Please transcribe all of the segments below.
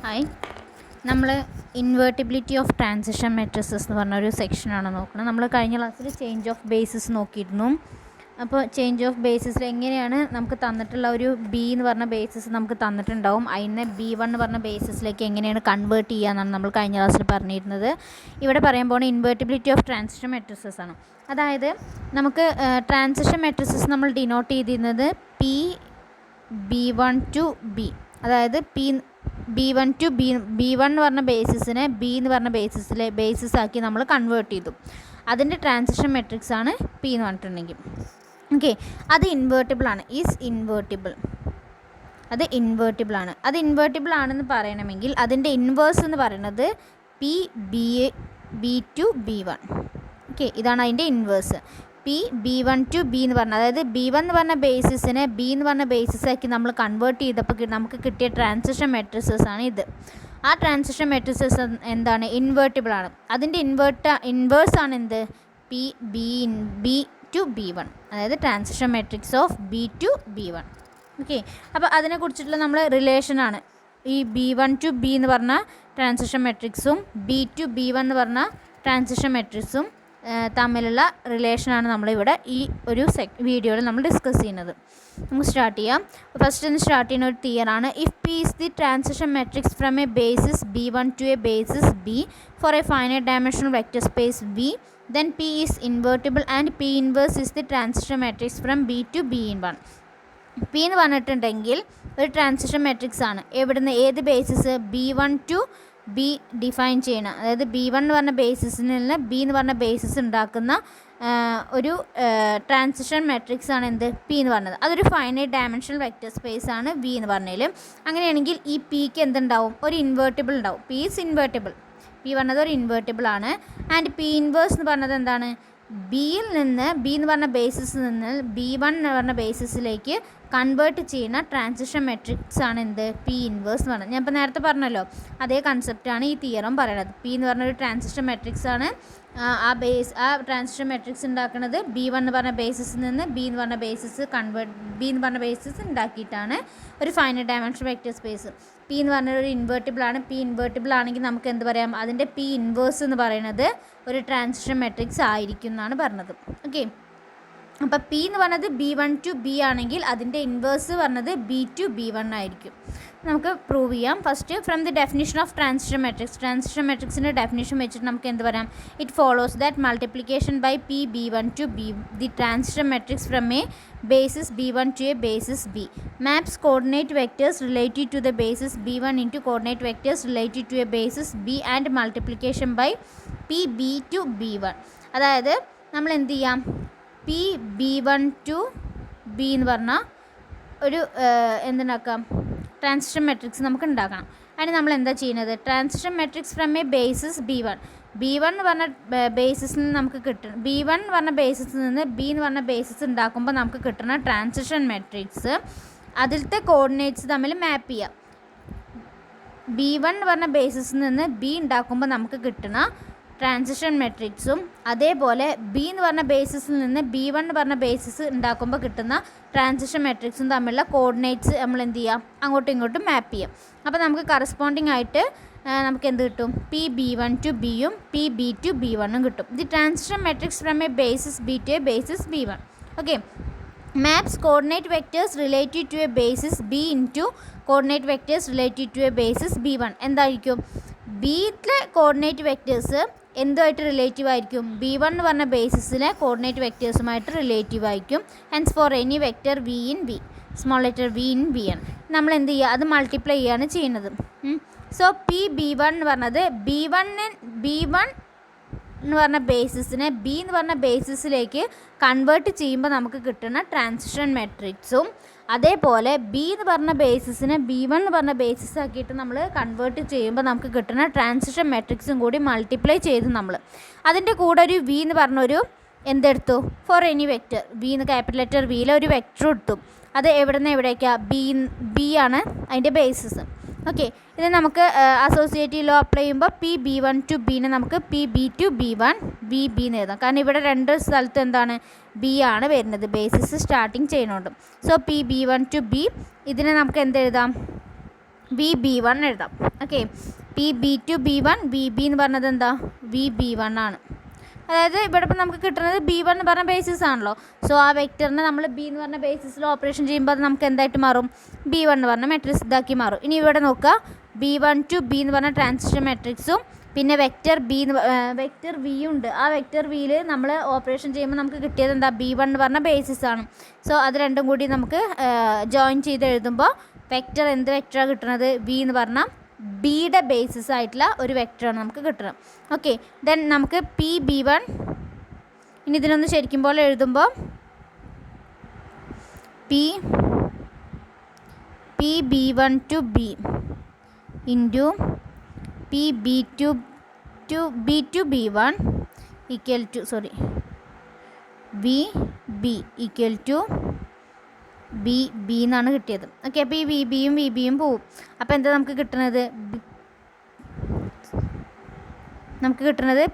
Hi, നമ്മൾ ഇൻവേർട്ടിബിലിറ്റി of transition matrices എന്ന് പറഞ്ഞൊരു സെക്ഷനാണ് നോക്കുന്നത്. നമ്മൾ കഴിഞ്ഞ ക്ലാസ്സിൽ ചേഞ്ച് ഓഫ് ബേസിസ് നോക്കിയിരുന്നു. അപ്പോൾ ചേഞ്ച് ഓഫ് ബേസിസിൽ എങ്ങനെയാണ് നമുക്ക് തന്നിട്ടുള്ള ഒരു ബി എന്ന് പറഞ്ഞ ബേസിസ് നമുക്ക് തന്നിട്ടുണ്ടാവും. അതിനെ B1 എന്ന് പറഞ്ഞ ബേസിസിലേക്ക് എങ്ങനെയാണ് കൺവേർട്ട് ചെയ്യുക എന്നാണ് നമ്മൾ കഴിഞ്ഞ ക്ലാസ്സിൽ പറഞ്ഞിരുന്നത്. ഇവിടെ പറയാൻ പോകുന്ന ഇൻവേർട്ടിബിലിറ്റി ഓഫ് ട്രാൻസിഷൻ മെട്രിസസ് ആണ്. അതായത് നമുക്ക് ട്രാൻസിഷൻ മെട്രിസസ് നമ്മൾ ഡിനോട്ട് ചെയ്തിരുന്നത് B1 to B, അതായത് B1 to B1 എന്ന് പറഞ്ഞ ബേസിസിനെ B എന്ന് പറഞ്ഞ ബേസിസ് ആക്കി നമ്മൾ കൺവേർട്ട് ചെയ്തു. അതിൻ്റെ ട്രാൻസിഷൻ മെട്രിക്സ് ആണ് P എന്ന് പറഞ്ഞിട്ടുണ്ടെങ്കിൽ. ഓക്കെ, അത് ഇൻവേർട്ടിബിൾ ആണ്. അത് ഇൻവേർട്ടിബിൾ ആണെന്ന് പറയണമെങ്കിൽ അതിൻ്റെ ഇൻവേഴ്സ് എന്ന് പറയുന്നത് B to B1. ഓക്കെ, ഇതാണ് അതിൻ്റെ ഇൻവേഴ്സ്. B1 to B എന്ന് പറഞ്ഞാൽ, അതായത് B1 എന്ന് പറഞ്ഞ ബേസിസിനെ B എന്ന് പറഞ്ഞ ബേസിസാക്കി നമ്മൾ കൺവേർട്ട് ചെയ്തപ്പോൾ നമുക്ക് കിട്ടിയ ട്രാൻസിഷൻ മെട്രിസസ് ആണ് ഇത്. ആ ട്രാൻസിഷൻ മെട്രിസസ് എന്താണ്? ഇൻവേർട്ടിബിൾ ആണ്. അതിൻ്റെ ഇൻവേഴ്സ് ആണ് എന്ത്? B to B1, അതായത് transition matrix of B to B1. Okay, അപ്പോൾ അതിനെക്കുറിച്ചിട്ടുള്ള നമ്മൾ റിലേഷനാണ് ഈ B1 to B എന്ന് പറഞ്ഞ ട്രാൻസിഷൻ മെട്രിക്സും B to B1 എന്ന് പറഞ്ഞ ട്രാൻസിഷൻ മെട്രിക്സും തമ്മിലുള്ള റിലേഷനാണ് നമ്മളിവിടെ ഈ ഒരു വീഡിയോയിൽ നമ്മൾ ഡിസ്കസ് ചെയ്യുന്നത്. നമുക്ക് സ്റ്റാർട്ട് ചെയ്യാം. ഫസ്റ്റ് സ്റ്റാർട്ട് ചെയ്യുന്ന ഒരു തിയറാണ്. If P is the transition matrix from a basis B1 to a basis B for a finite dimensional vector space V, then P is invertible and P inverse is the transition matrix from B to B1. P എന്ന് പറഞ്ഞിട്ടുണ്ടെങ്കിൽ ഒരു transition matrix ആണ്. എവിടുന്ന്? ഏത് basis? B1 to B define ചെയ്യണം. അതായത് B1 എന്ന് പറഞ്ഞ ബേസിസിൽ നിന്ന് B എന്ന് പറഞ്ഞ ബേസിസ് ഉണ്ടാക്കുന്ന ഒരു ട്രാൻസിഷൻ മെട്രിക്സ് ആണ് എന്ത്? P എന്ന് പറഞ്ഞത്. അതൊരു ഫൈനൈറ്റ് ഡയമെൻഷണൽ വെക്റ്റർ സ്പേസ് ആണ് V എന്ന് പറഞ്ഞാൽ. അങ്ങനെയാണെങ്കിൽ ഈ Pക്ക് എന്തുണ്ടാവും? ഒരു ഇൻവേർട്ടിബിൾ ഉണ്ടാവും. P is invertible. P പറഞ്ഞത് ഒരു ഇൻവേർട്ടിബിൾ ആണ്. ആൻഡ് P ഇൻവേഴ്സ് എന്ന് പറഞ്ഞത് എന്താണ്? ബിയിൽ നിന്ന് B എന്ന് പറഞ്ഞ ബേസിസിൽ നിന്ന് B1 എന്ന് പറഞ്ഞ ബേസിസിലേക്ക് കൺവേർട്ട് ചെയ്യുന്ന ട്രാൻസിഷൻ മെട്രിക്സ് ആണ് എന്ത്? P ഇൻവേഴ്സ് എന്ന് പറഞ്ഞത്. ഞാൻ ഇപ്പോൾ നേരത്തെ പറഞ്ഞല്ലോ, അതേ കൺസെപ്റ്റാണ് ഈ തിയറം പറയുന്നത്. P എന്ന് പറഞ്ഞൊരു ട്രാൻസിഷൻ മെട്രിക്സ് ആണ്. ആ ട്രാൻസിഷൻ മെട്രിക്സ് ഉണ്ടാക്കുന്നത് B1 എന്ന് പറഞ്ഞ ബേസിസിൽ നിന്ന് B എന്ന് പറഞ്ഞ ബേസിസ് ഉണ്ടാക്കിയിട്ടാണ് ഒരു finite dimensional vector space. P എന്ന് പറഞ്ഞൊരു ഇൻവേർട്ടിബിൾ ആണ്. P ഇൻവേർട്ടിബിൾ ആണെങ്കിൽ നമുക്ക് എന്ത് പറയാം? അതിൻ്റെ P ഇൻവേഴ്സ് എന്ന് പറയുന്നത് ഒരു ട്രാൻസിഷൻ മെട്രിക്സ് ആയിരിക്കും എന്നാണ് പറഞ്ഞത്. ഓക്കെ, അപ്പോൾ P എന്ന് പറഞ്ഞത് B1 to B ആണെങ്കിൽ അതിൻ്റെ ഇൻവേഴ്സ് പറഞ്ഞത് B to B1 ആയിരിക്കും. നമുക്ക് പ്രൂവ് ചെയ്യാം. First from the definition of transition മെട്രിക്സിൻ്റെ ഡെഫിനിഷൻ വെച്ചിട്ട് നമുക്ക് എന്ത് പറയാം? It follows that multiplication by P B1 to B the transition matrix from a basis B1 to a basis B maps coordinate vectors related to the basis B1 into coordinate vectors related to a basis B and multiplication by P B to B1. അതായത് നമ്മൾ എന്ത് ചെയ്യാം? P B1 to B എന്ന് പറഞ്ഞാൽ ഒരു എന്തുണ്ടാക്കാം? Transition matrix നമുക്ക് ഉണ്ടാക്കണം. അതിന് നമ്മൾ എന്താ ചെയ്യുന്നത്? Transition matrix from A basis B1 എന്ന് പറഞ്ഞ ബേസിസിൽ നിന്ന് നമുക്ക് കിട്ടും. B1 എന്ന് പറഞ്ഞ ബേസിസിൽ നിന്ന് B എന്ന് പറഞ്ഞ ബേസിസ് ഉണ്ടാക്കുമ്പോൾ നമുക്ക് കിട്ടുന്ന ട്രാൻസിഷൻ മെട്രിക്സ് അതിലത്തെ കോർഡിനേറ്റ്സ് തമ്മിൽ മാപ്പ് ചെയ്യാം. B1 എന്ന് പറഞ്ഞ ബേസിസിൽ നിന്ന് B ഉണ്ടാക്കുമ്പോൾ നമുക്ക് കിട്ടുന്ന ട്രാൻസിഷൻ മെട്രിക്സും അതേപോലെ B എന്ന് പറഞ്ഞ ബേസിസിൽ നിന്ന് B1 എന്ന് പറഞ്ഞ ബേസിസ് ഉണ്ടാക്കുമ്പോൾ കിട്ടുന്ന ട്രാൻസിഷൻ മെട്രിക്സും തമ്മിലുള്ള കോർഡിനേറ്റ്സ് നമ്മൾ എന്ത് ചെയ്യാം? അങ്ങോട്ടും ഇങ്ങോട്ടും മാപ്പ് ചെയ്യാം. അപ്പോൾ നമുക്ക് കറസ്പോണ്ടിങ് ആയിട്ട് നമുക്ക് എന്ത് കിട്ടും? P B1 to Bയും P B to B1 കിട്ടും. The transition matrix from A basis B to A basis B1. Okay, maps coordinate vectors related to a basis B into coordinate vectors related to a basis B1. എന്തായിരിക്കും? Bയിലെ coordinate vectors എന്തുമായിട്ട് relative ആയിരിക്കും? B1 എന്ന് പറഞ്ഞ ബേസിസിലെ coordinate വെക്റ്റേഴ്സുമായിട്ട് relative ആയിരിക്കും. Hence for any vector V in B, small letter V in B ആണ്. നമ്മൾ എന്ത് ചെയ്യുക? അത് മൾട്ടിപ്ലൈ ചെയ്യുകയാണ് ചെയ്യുന്നത്. സോ P B1 എന്ന് പറഞ്ഞത് B1 എന്ന് പറഞ്ഞ ബേസിസിനെ B എന്ന് പറഞ്ഞ ബേസിസിലേക്ക് കൺവേർട്ട് ചെയ്യുമ്പോൾ നമുക്ക് കിട്ടുന്ന ട്രാൻസിഷൻ മെട്രിക്സും അതേപോലെ B എന്ന് പറഞ്ഞ ബേസിസിനെ B1 എന്ന് പറഞ്ഞ ബേസിസ് ആക്കിയിട്ട് നമ്മൾ കൺവേർട്ട് ചെയ്യുമ്പോൾ നമുക്ക് കിട്ടുന്ന ട്രാൻസിഷൻ മെട്രിക്സും കൂടി മൾട്ടിപ്ലൈ ചെയ്ത് നമ്മൾ അതിൻ്റെ കൂടെ ഒരു V എന്ന് പറഞ്ഞൊരു എന്തെടുത്തു? ഫോർ എനി വെക്റ്റർ V എന്ന് ക്യാപിറ്റൽ ലെറ്റർ Vയിലെ ഒരു വെക്റ്റർ എടുത്തു. അത് എവിടെ നിന്ന് എവിടേക്കാണ്? B ആണ് അതിൻ്റെ ബേസിസ്. ഓക്കെ, ഇത് നമുക്ക് അസോസിയേറ്റീവ് ലോ അപ്ലൈ ചെയ്യുമ്പോൾ P B1 to B നമുക്ക് P B to B1 V B എന്ന് എഴുതാം. കാരണം ഇവിടെ രണ്ട് സ്ഥലത്ത് എന്താണ്? B ആണ് വരുന്നത് ബേസിസ് സ്റ്റാർട്ടിങ് ചെയ്യുന്നുണ്ട്. So P B1 to B ഇതിനെ നമുക്ക് എന്തെഴുതാം? VB1 എഴുതാം. ഓക്കെ, PB2 B1 VB എന്ന് പറഞ്ഞത് എന്താ VB1 ആണ്. അതായത് ഇവിടെ ഇപ്പം നമുക്ക് കിട്ടുന്നത് B1 എന്ന് പറഞ്ഞ ബേസിസ് ആണല്ലോ. സോ ആ വെക്ടറിനെ നമ്മൾ B എന്ന് പറഞ്ഞ ബേസിസിൽ ഓപ്പറേഷൻ ചെയ്യുമ്പോൾ അത് നമുക്ക് എന്തായിട്ട് മാറും B1 എന്ന് പറഞ്ഞ മെട്രിക്സ് ഇതാക്കി മാറും. ഇനി ഇവിടെ നോക്കുക, B1 to B എന്ന് പറഞ്ഞ ട്രാൻസിഷൻ മെട്രിക്സും പിന്നെ വെക്റ്റർ വെക്റ്റർ വി ഉണ്ട്. ആ വെക്റ്റർ വിയിൽ നമ്മൾ ഓപ്പറേഷൻ ചെയ്യുമ്പോൾ നമുക്ക് കിട്ടിയത് എന്താ B1 എന്ന് പറഞ്ഞ ബേസിസ് ആണ്. സോ അത് രണ്ടും കൂടി നമുക്ക് ജോയിൻ ചെയ്ത് എഴുതുമ്പോൾ വെക്റ്റർ എന്ത് വെക്റ്ററാണ് കിട്ടുന്നത് V എന്ന് പറഞ്ഞാൽ ബിയുടെ ബേസിസ് ആയിട്ടുള്ള ഒരു വെക്റ്ററാണ് നമുക്ക് കിട്ടണം. ഓക്കെ, ദെൻ നമുക്ക് PB1, ഇനി ഇതിനൊന്ന് ശരിക്കും പോലെ എഴുതുമ്പോൾ PB1 to B into PB2 to B1 equal to VB equal to B എന്നാണ് കിട്ടിയത്. ഓക്കെ, അപ്പോൾ ഈ VBയും VBയും പോവും. അപ്പോൾ എന്താ നമുക്ക് കിട്ടുന്നത്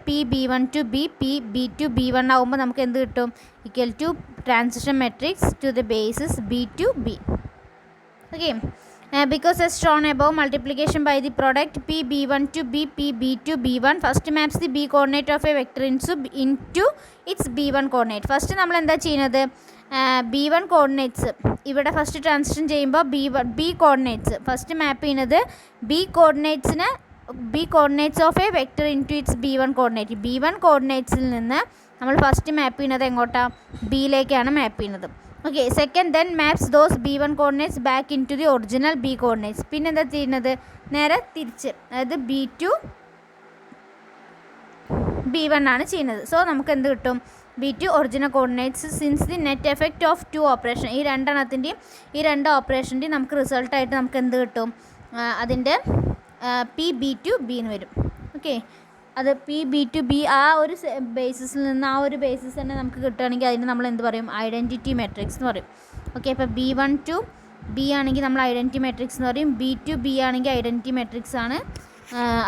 PB1 to B PB to B1 ആകുമ്പോൾ നമുക്ക് എന്ത് കിട്ടും equal to transition matrix to the basis B to B. Okay, because as shown above, multiplication by the product PB1 to B PB to B1 first maps the B coordinate of a vector into its B1 coordinate. First നമ്മൾ എന്താ ചെയ്യുന്നത്, B1 coordinates ഇവിടെ first transition ചെയ്യുമ്പോൾ B coordinates first map ചെയ്യുന്നത് B coordinates of a vector into its B1 coordinate. B1 കോർഡിനേറ്റ്സിൽ നിന്ന് നമ്മൾ first map ചെയ്യുന്നത് എങ്ങോട്ടാണ് ബിയിലേക്കാണ് മാപ്പ് ചെയ്യുന്നത്. Okay, second then maps those B1 coordinates back into the original B coordinates. പിന്നെ എന്താ ചെയ്യുന്നത്, നേരെ തിരിച്ച്, അതായത് B to B1 ആണ് ചെയ്യുന്നത്. സോ നമുക്ക് എന്ത് കിട്ടും B to original coordinates since the net effect of two operation. ഈ രണ്ട് ഓപ്പറേഷൻ്റെയും നമുക്ക് റിസൾട്ടായിട്ട് നമുക്ക് എന്ത് കിട്ടും, അതിൻ്റെ PB to B എന്ന് വരും. ഓക്കെ, അത് PB to B ആ ഒരു ബേസിസിൽ നിന്ന് ആ ഒരു ബേസിസ് തന്നെ നമുക്ക് കിട്ടുകയാണെങ്കിൽ അതിന് നമ്മൾ എന്ത് പറയും ഐഡൻറ്റിറ്റി മെട്രിക്സ് എന്ന് പറയും. ഓക്കെ, അപ്പോൾ B1 to B ആണെങ്കിൽ നമ്മൾ ഐഡൻറ്റിറ്റി മെട്രിക്സ് എന്ന് പറയും. B to B ആണെങ്കിൽ ഐഡൻറ്റിറ്റി മെട്രിക്സ് ആണ്,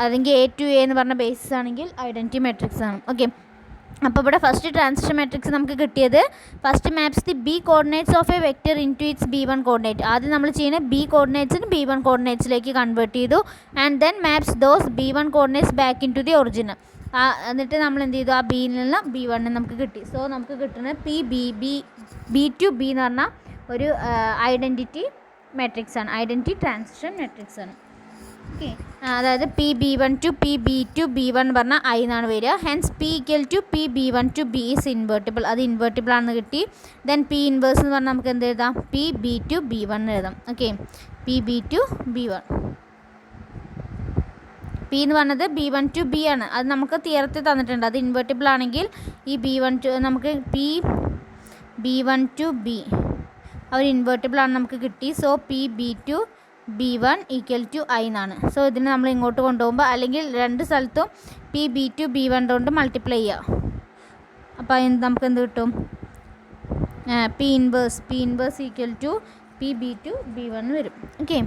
അല്ലെങ്കിൽ A to A എന്ന് പറഞ്ഞ ബേസിസ് ആണെങ്കിൽ ഐഡൻറ്റിറ്റി മെട്രിക്സ് ആണ്. ഓക്കെ, അപ്പോൾ ഇവിടെ ഫസ്റ്റ് ട്രാൻസിഷൻ മെട്രിക്സ് നമുക്ക് കിട്ടിയത് first maps the B coordinates of a vector into its B1 coordinate. ആദ്യം നമ്മൾ ചെയ്യുന്നത് B കോർഡിനേറ്റ്സിന് B1 കോർഡിനേറ്റ്സിലേക്ക് കൺവേർട്ട് ചെയ്തു. And then maps those B1 coordinates back into the original. എന്നിട്ട് നമ്മൾ എന്ത് ചെയ്തു, ആ ബിയിൽ നിന്ന് B1 നമുക്ക് കിട്ടി. സോ നമുക്ക് കിട്ടുന്നത് B to B എന്ന് പറഞ്ഞാൽ ഒരു ഐഡൻറ്റിറ്റി മെട്രിക്സ് ആണ്, ഐഡൻറ്റിറ്റി ട്രാൻസിഷൻ മെട്രിക്സ് ആണ്. ഓക്കെ, അതായത് PB1 to PB to B1 പറഞ്ഞാൽ I എന്നാണ് വരിക. Hence P equal to PB1 to B is invertible. അത് ഇൻവേർട്ടിബിൾ ആണെന്ന് കിട്ടി. ദെൻ P ഇൻവേഴ്സ് എന്ന് പറഞ്ഞാൽ നമുക്ക് എന്ത് എഴുതാം PB to B1 എഴുതാം. Okay, PB to B1. P എന്ന് പറഞ്ഞത് B1 to B ആണ്. അത് നമുക്ക് തിയറത്തിൽ തന്നിട്ടുണ്ട്. അത് ഇൻവേർട്ടിബിൾ ആണെങ്കിൽ ഈ B1 to നമുക്ക് B1 to B our invertible ആണ് നമുക്ക് കിട്ടി. So PB to B1 equal to I എന്നാണ്. സോ ഇതിന് നമ്മൾ ഇങ്ങോട്ട് കൊണ്ടുപോകുമ്പോൾ അല്ലെങ്കിൽ രണ്ട് സ്ഥലത്തും PB to B1 കൊണ്ട് മൾട്ടിപ്ലൈ ചെയ്യുക. അപ്പോൾ നമുക്ക് എന്ത് കിട്ടും, P inverse equal to PB to B1 വരും. Okay,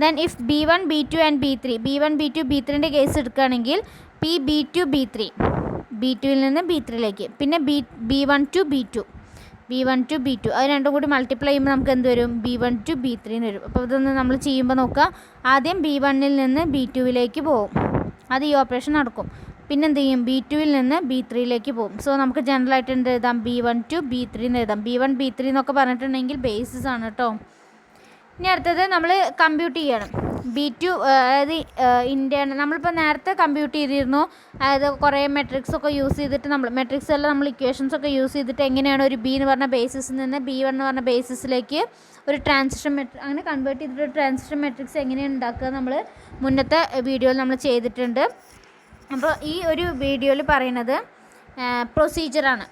then if B1 B2 and B1 B2 B3ൻ്റെ കേസ് എടുക്കുകയാണെങ്കിൽ PB to B3 B2ൽ നിന്ന് B3ലേക്ക്, പിന്നെ B1 to B2 അത് രണ്ടും കൂടി മൾട്ടിപ്ലൈ ചെയ്യുമ്പോൾ നമുക്ക് എന്ത് വരും B1 to B3 എന്ന് വരും. അപ്പോൾ ഇതൊന്ന് നമ്മൾ ചെയ്യുമ്പോൾ നോക്കുക, ആദ്യം B1ൽ നിന്ന് B2ലേക്ക് പോകും, അത് ഈ ഓപ്പറേഷൻ നടക്കും. പിന്നെ എന്ത് ചെയ്യും, B2ൽ നിന്ന് B3ലേക്ക് പോകും. സോ നമുക്ക് ജനറലായിട്ട് എന്ത് എഴുതാം B1 to B3 എന്ന് എഴുതാം. B1 B3 എന്നൊക്കെ പറഞ്ഞിട്ടുണ്ടെങ്കിൽ ബേസിസ് ആണ് കേട്ടോ. ഇനി അടുത്തത് നമ്മൾ കമ്പ്യൂട്ട് ചെയ്യണം. B2 അതായത് ഇന്റേണൽ നമ്മളിപ്പോൾ നേരത്തെ കമ്പ്യൂട്ട് ചെയ്തിരുന്നു. അതായത് കുറേ മെട്രിക്സൊക്കെ യൂസ് ചെയ്തിട്ട് മെട്രിക്സ് എല്ലാം നമ്മൾ ഇക്വേഷൻസൊക്കെ യൂസ് ചെയ്തിട്ട് എങ്ങനെയാണ് ഒരു B എന്ന് പറഞ്ഞ ബേസിസിൽ നിന്ന് B1 എന്ന് പറഞ്ഞ ബേസിസിലേക്ക് ഒരു ട്രാൻസിഷൻ അങ്ങനെ കൺവേർട്ട് ചെയ്തിട്ട് ഒരു ട്രാൻസിഷൻ മെട്രിക്സ് എങ്ങനെയാണ് ഉണ്ടാക്കുക നമ്മൾ മുന്നത്തെ വീഡിയോയിൽ നമ്മൾ ചെയ്തിട്ടുണ്ട്. അപ്പോൾ ഈ ഒരു വീഡിയോയിൽ പറയുന്നത് പ്രൊസീജിയറാണ്.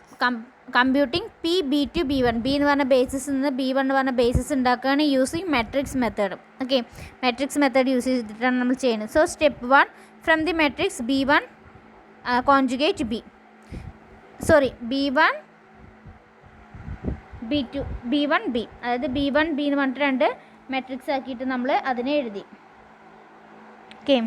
Computing PB to B1 B എന്ന് പറഞ്ഞ ബേസിസിൽ നിന്ന് B1 എന്ന് പറഞ്ഞ ബേസിസ് ഉണ്ടാക്കുകയാണ് using matrix method. Okay, matrix method use ചെയ്തിട്ടാണ് നമ്മൾ ചെയ്യുന്നത്. So step 1 from the matrix B1 conjugate B1 B2 B1 B, അതായത് B1 B എന്ന് പറഞ്ഞിട്ട് രണ്ട് മെട്രിക്സ് ആക്കിയിട്ട് നമ്മൾ അതിനെ എഴുതി. ഓക്കെ,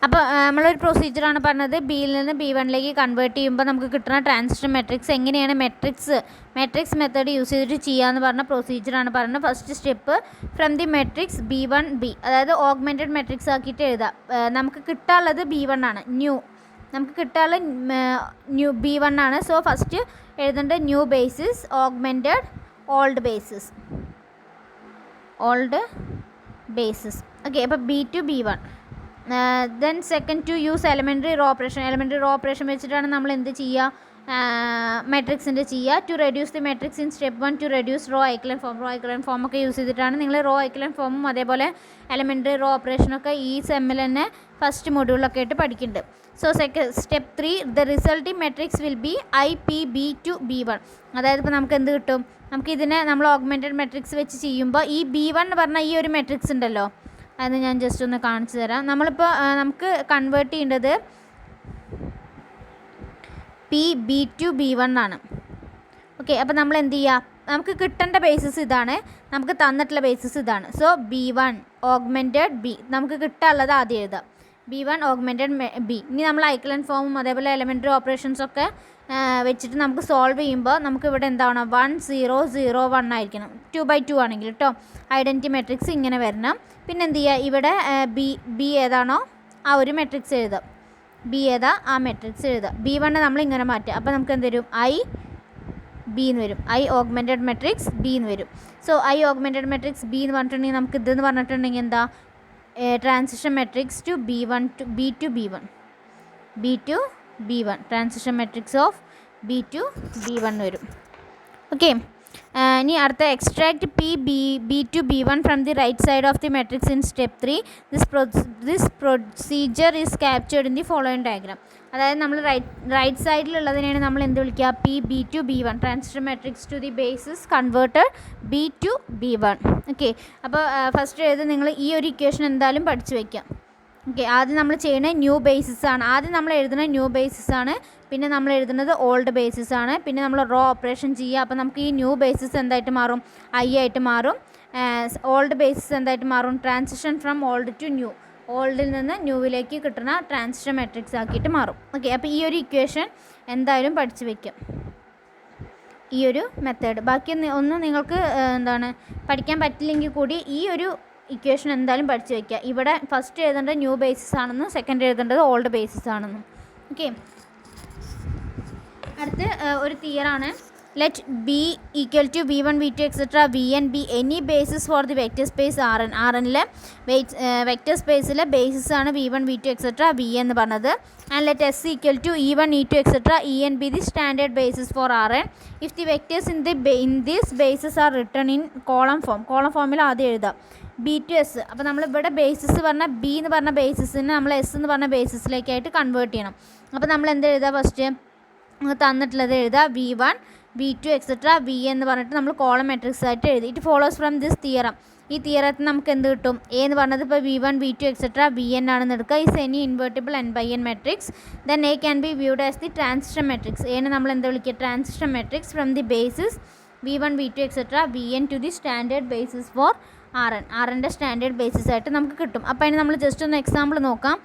അപ്പോൾ നമ്മളൊരു പ്രൊസീജിയറാണ് പറഞ്ഞത്. ബിയിൽ നിന്ന് B1 കൺവേർട്ട് ചെയ്യുമ്പോൾ നമുക്ക് കിട്ടുന്ന ട്രാൻസിഷൻ മെട്രിക്സ് എങ്ങനെയാണ് മെട്രിക്സ് മെത്തേഡ് യൂസ് ചെയ്തിട്ട് ചെയ്യാമെന്ന് പറഞ്ഞ പ്രൊസീജിയറാണ് പറഞ്ഞത്. First step from the matrix B1 അതായത് ഓഗ്മെൻറ്റഡ് മെട്രിക്സ് ആക്കിയിട്ട് എഴുതാം. നമുക്ക് കിട്ടാനുള്ളത് B1 ആണ്. നമുക്ക് കിട്ടാനുള്ള B1 ആണ്. സോ ഫസ്റ്റ് എഴുതേണ്ട new basis augmented old basis. Okay, അപ്പോൾ B2 B1. Then second to use elementary row operation വെച്ചിട്ടാണ് നമ്മൾ എന്ത് ചെയ്യുക, മെട്രിക്സിൻ്റെ ചെയ്യുക. To reduce the matrix in step 1 to reduce row echelon form ഒക്കെ യൂസ് ചെയ്തിട്ടാണ് നിങ്ങൾ റോ ഐക്കലൻ ഫോമും അതേപോലെ എലമെൻ്ററി റോ ഓപ്പറേഷനൊക്കെ ഈ സെമ്മിൽ തന്നെ ഫസ്റ്റ് മൊഡ്യൂളിലൊക്കെ ആയിട്ട് പഠിക്കുന്നുണ്ട്. So step 3 the resulting matrix will be IPB2 B1. അതായത് ഇപ്പോൾ നമുക്ക് എന്ത് കിട്ടും, നമുക്കിതിനെ നമ്മൾ ഓഗ്മെൻറ്റഡ് മെട്രിക്സ് വെച്ച് ചെയ്യുമ്പോൾ ഈ B1 എന്ന് പറഞ്ഞാൽ ഈ ഒരു മെട്രിക്സ് ഉണ്ടല്ലോ, അത് ഞാൻ ജസ്റ്റ് ഒന്ന് കാണിച്ചു തരാം. നമ്മളിപ്പോൾ നമുക്ക് കൺവേർട്ട് ചെയ്യേണ്ടത് PB2 B1 ആണ്. ഓക്കെ, അപ്പോൾ നമ്മൾ എന്ത് ചെയ്യുക, നമുക്ക് കിട്ടേണ്ട ബേസിസ് ഇതാണ്, നമുക്ക് തന്നിട്ടുള്ള ബേസിസ് ഇതാണ്. സോ B1 ഓഗ്മെൻറ്റഡ് B നമുക്ക് കിട്ടാനുള്ളത് ആദ്യം എഴുതാം. B1 augmented B. ഇനി നമ്മൾ ഐക്കലൻ ഫോമും അതേപോലെ എലമെൻ്ററി ഓപ്പറേഷൻസൊക്കെ വെച്ചിട്ട് നമുക്ക് സോൾവ് ചെയ്യുമ്പോൾ നമുക്ക് ഇവിടെ എന്താണ് 1 0 0 1 ആയിരിക്കണം. 2/2 ആണെങ്കിൽ കേട്ടോ. ഐഡൻറ്റിറ്റി മെട്രിക്സ് ഇങ്ങനെ വരണം. പിന്നെ എന്ത് ചെയ്യുക, ഇവിടെ ബി ഏതാണോ ആ ഒരു മെട്രിക്സ് എഴുതാം. ബി ഏതാ ആ മെട്രിക്സ് എഴുതാം. B1 നമ്മൾ ഇങ്ങനെ മാറ്റുക. അപ്പോൾ നമുക്ക് എന്ത് വരും, B എന്ന് വരും. ഓഗ്മെൻറ്റഡ് മെട്രിക്സ് B എന്ന് വരും. സോ ഓഗ്മെൻറ്റഡ് മെട്രിക്സ് B എന്ന് പറഞ്ഞിട്ടുണ്ടെങ്കിൽ നമുക്ക് ഇതെന്ന് പറഞ്ഞിട്ടുണ്ടെങ്കിൽ എന്താ, transition matrix to B2 B1 transition matrix of B2 B1 വരും. ഓക്കെ, ഇനി അടുത്ത extract B2 B1 from the right side of the matrix in step 3. This procedure is captured in the following diagram. അതായത് നമ്മൾ right സൈഡിലുള്ളതിനെയാണ് നമ്മൾ എന്ത് വിളിക്കുക, PB2 B1 transition matrix to the basis converted B2 B1. Okay, അപ്പോൾ first എഴുതി നിങ്ങൾ ഈ ഒരു ഇക്വേഷൻ എന്തായാലും പഠിച്ചു വയ്ക്കാം. ഓക്കെ, ആദ്യം നമ്മൾ ചെയ്യുന്നത് ന്യൂ ബേസിസ് ആണ്. ആദ്യം നമ്മൾ എഴുതുന്നത് ന്യൂ ബേസിസ് ആണ്, പിന്നെ നമ്മൾ എഴുതുന്നത് ഓൾഡ് ബേസിസ് ആണ്, പിന്നെ നമ്മൾ റോ ഓപ്പറേഷൻ ചെയ്യുക. അപ്പോൾ നമുക്ക് ഈ ന്യൂ ബേസിസ് എന്തായിട്ട് മാറും, ആയിട്ട് മാറും. ഓൾഡ് ബേസിസ് എന്തായിട്ട് മാറും, transition from old to new, ഓൾഡിൽ നിന്ന് ന്യൂവിലേക്ക് കിട്ടുന്ന ട്രാൻസിഷൻ മെട്രിക്സ് ആക്കിയിട്ട് മാറും. ഓക്കെ, അപ്പോൾ ഈ ഒരു ഇക്വേഷൻ എന്തായാലും പഠിച്ചു വയ്ക്കാം, ഈ ഒരു മെത്തേഡ്. ബാക്കി ഒന്നും നിങ്ങൾക്ക് പഠിക്കാൻ പറ്റില്ലെങ്കിൽ കൂടി ഈ ഒരു ഇക്വേഷൻ എന്തായാലും പഠിച്ചു വയ്ക്കുക. ഇവിടെ ഫസ്റ്റ് എഴുതേണ്ടത് ന്യൂ ബേസിസ് ആണെന്നും സെക്കൻഡ് എഴുതേണ്ടത് ഓൾഡ് ബേസിസ് ആണെന്നും. ഓക്കെ, അടുത്ത് ഒരു തിയറാണ്. Let B equal to V1 V2 etcetera Vn be any basis for the vector space Rn. Rnലെ വെക്റ്റർ സ്പേസിലെ ബേസിസ് ആണ് V1 V2 എക്സെട്ര Vn എന്ന് പറഞ്ഞത്. And let S equal to E1 E2 etcetera En be the standard basis for Rn if the vectors in this basis are written in column ഫോമിൽ ആദ്യം എഴുതാം. B2S. അപ്പോൾ നമ്മളിവിടെ basis പറഞ്ഞ B എന്ന് പറഞ്ഞ ബേസിസിന് നമ്മൾ S എന്ന് പറഞ്ഞ ബേസിസിലേക്കായിട്ട് കൺവേർട്ട് ചെയ്യണം. അപ്പോൾ നമ്മൾ എന്ത് എഴുതുക, ഫസ്റ്റ് തന്നിട്ടുള്ളത് എഴുതുക V1 V2 എക്സെട്ര Vn എന്ന് പറഞ്ഞിട്ട് നമ്മൾ കോളം മെട്രിക്സ് ആയിട്ട് എഴുതി. It follows from this theorem. ഈ തിയറത്തിൽ നമുക്ക് എന്ത് കിട്ടും, A എന്ന് പറഞ്ഞത് ഇപ്പോൾ V1 V2 എക്സെട്ര Vn ആണെന്ന് എടുക്കുക. Is any invertible n/n matrix then A can be viewed as the transition matrix. എനെ നമ്മൾ എന്താ വിളിക്കുക, transition matrix from the basis V1 V2 etcetera Vn to the standard basis for Rnൻ്റെ standard basis ആയിട്ട് നമുക്ക് കിട്ടും. അപ്പോൾ അതിന് നമ്മൾ ജസ്റ്റ് ഒന്ന് എക്സാമ്പിൾ നോക്കാം.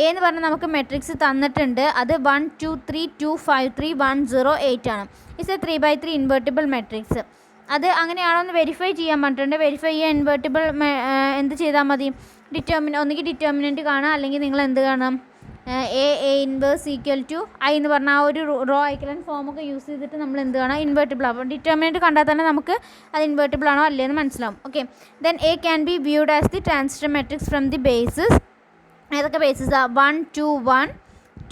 A എന്ന് പറഞ്ഞാൽ നമുക്ക് മെട്രിക്സ് തന്നിട്ടുണ്ട്, അത് 1 2 3 2 5 3 1 0 8 ആണ്. It's A 3/3 invertible matrix. അത് അങ്ങനെയാണോ എന്ന് വെരിഫൈ ചെയ്യാൻ പറഞ്ഞിട്ടുണ്ട്. വെരിഫൈ ചെയ്യാൻ ഇൻവേർട്ടിബിൾ എന്ത് ചെയ്താൽ മതി, ഒന്നുകിൽ ഡിറ്റർമിനൻറ്റ് കാണാം, അല്ലെങ്കിൽ നിങ്ങൾ എന്ത് കാണാം, A inverse equal to I എന്ന് പറഞ്ഞാൽ ആ ഒരു റോ ഐക്കലൻ ഫോമൊക്കെ യൂസ് ചെയ്തിട്ട് നമ്മൾ എന്ത് കാണാം, ഇൻവേർട്ടിബിൾ ആവും. ഡിറ്റർമിനൻറ്റ് കണ്ടാൽ തന്നെ നമുക്ക് അത് ഇൻവേർട്ടിബിൾ ആണോ അല്ലേന്ന് മനസ്സിലാവും. Okay, then A can be viewed as the transition matrix from the basis. ഏതൊക്കെ ബേസിസ്, 1 2 1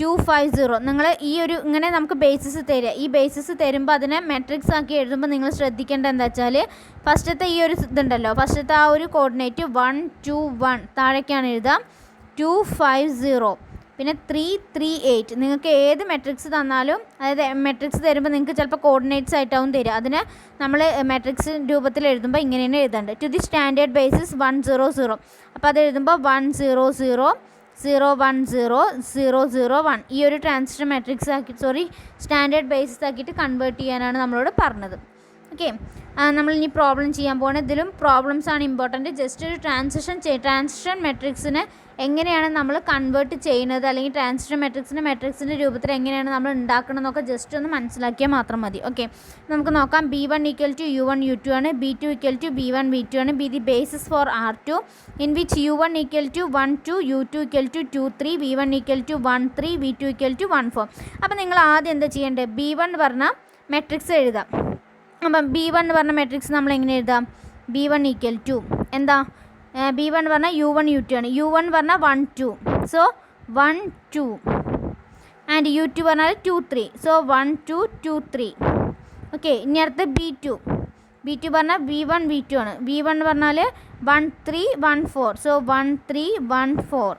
2 5 0. നിങ്ങൾ ഈ ഒരു ഇങ്ങനെ നമുക്ക് ബേസിസ് തരിക. ഈ ബേസിസ് തരുമ്പോൾ അതിനെ മെട്രിക്സ് ആക്കി എഴുതുമ്പോൾ നിങ്ങൾ ശ്രദ്ധിക്കേണ്ട എന്താ വെച്ചാൽ, ഫസ്റ്റത്തെ ഈ ഒരു ഇതുണ്ടല്ലോ, ഫസ്റ്റത്തെ ആ ഒരു കോർഡിനേറ്റ് 1 2 1 താഴേക്കാണ് എഴുതാം, 2 5 0, പിന്നെ 3 3 8. നിങ്ങൾക്ക് ഏത് മെട്രിക്സ് തന്നാലും, അതായത് മെട്രിക്സ് തരുമ്പോൾ നിങ്ങൾക്ക് ചിലപ്പോൾ കോർഡിനേറ്റ്സ് ആയിട്ടാവും തരിക. അതിന് നമ്മൾ മെട്രിക്സ് രൂപത്തിൽ എഴുതുമ്പോൾ ഇങ്ങനെ തന്നെ എഴുതുന്നുണ്ട്. To the standard basis 1 0 0. അപ്പോൾ അത് എഴുതുമ്പോൾ 1 0 0 0 1 0 0 0 1 ഈ ഒരു ട്രാൻസിഷൻ മെട്രിക്സ് ആക്കി സ്റ്റാൻഡേർഡ് ബേസിസ് ആക്കിയിട്ട് കൺവേർട്ട് ചെയ്യാനാണ് നമ്മളോട് പറഞ്ഞത്. ഓക്കെ, നമ്മളിനി പ്രോബ്ലം ചെയ്യാൻ പോകുന്നത് ഇതിലും പ്രോബ്ലംസാണ് ഇമ്പോർട്ടൻറ്റ്. ജസ്റ്റ് ഒരു ട്രാൻസിഷൻ മെട്രിക്സിന് എങ്ങനെയാണ് നമ്മൾ കൺവേർട്ട് ചെയ്യുന്നത്, അല്ലെങ്കിൽ ട്രാൻസിഷൻ മെട്രിക്സിൻ്റെ രൂപത്തിൽ എങ്ങനെയാണ് നമ്മൾ ഉണ്ടാക്കണമെന്നൊക്കെ ജസ്റ്റ് ഒന്ന് മനസ്സിലാക്കിയാൽ മാത്രം മതി. ഓക്കെ, നമുക്ക് നോക്കാം. B1 = U1 U2 ആണ്, B2 = B1 B2 ആണ്. B the basis for R2 in which U1 = 1 2, U2 = 2 3, V1 = 1 3, V2 = 1 4. അപ്പോൾ നിങ്ങൾ ആദ്യം എന്താ ചെയ്യേണ്ടത്? B1 പറഞ്ഞ മെട്രിക്സ് എഴുതാം. അപ്പം B1 പറഞ്ഞ മെട്രിക്സ് നമ്മൾ എങ്ങനെ എഴുതാം? B1 = എന്താ? B1 പറഞ്ഞാൽ U1 U2 ആണ്. U1 പറഞ്ഞാൽ 1 2, സോ 1 2, ആൻഡ് U2 പറഞ്ഞാൽ 2 3, സോ 1 2 2 3. ഓക്കെ, ഇനി അടുത്ത് B2 പറഞ്ഞാൽ V1 V2 ആണ്. V1 പറഞ്ഞാൽ 1 3 1 4, സോ 1 3 1 4.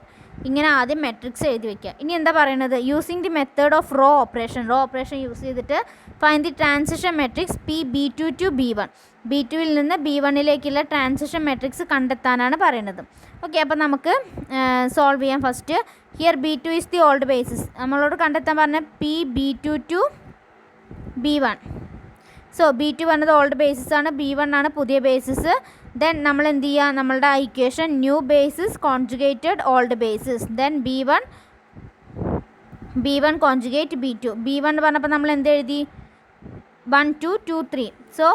ഇങ്ങനെ ആദ്യം മെട്രിക്സ് എഴുതി വയ്ക്കുക. ഇനി എന്താ പറയുന്നത്? Using the method of row operation use ചെയ്തിട്ട് find the transition matrix B2 to B1. B2വിൽ നിന്ന് B1ലേക്കുള്ള ട്രാൻസിഷൻ മെട്രിക്സ് കണ്ടെത്താനാണ് പറയുന്നത്. ഓക്കെ, അപ്പോൾ നമുക്ക് സോൾവ് ചെയ്യാം. First here B2 is the old basis. നമ്മളോട് കണ്ടെത്താൻ പറഞ്ഞ B2 to B1. So B2 പറഞ്ഞത് ഓൾഡ് ബേസിസ് ആണ്, B1 ആണ് പുതിയ ബേസിസ്. ദെൻ നമ്മൾ എന്ത് ചെയ്യുക? നമ്മളുടെ equation new basis conjugated old basis, then B1 conjugate B2. B1 പറഞ്ഞപ്പോൾ നമ്മൾ എന്ത് എഴുതി? 1 2 2 3, സോ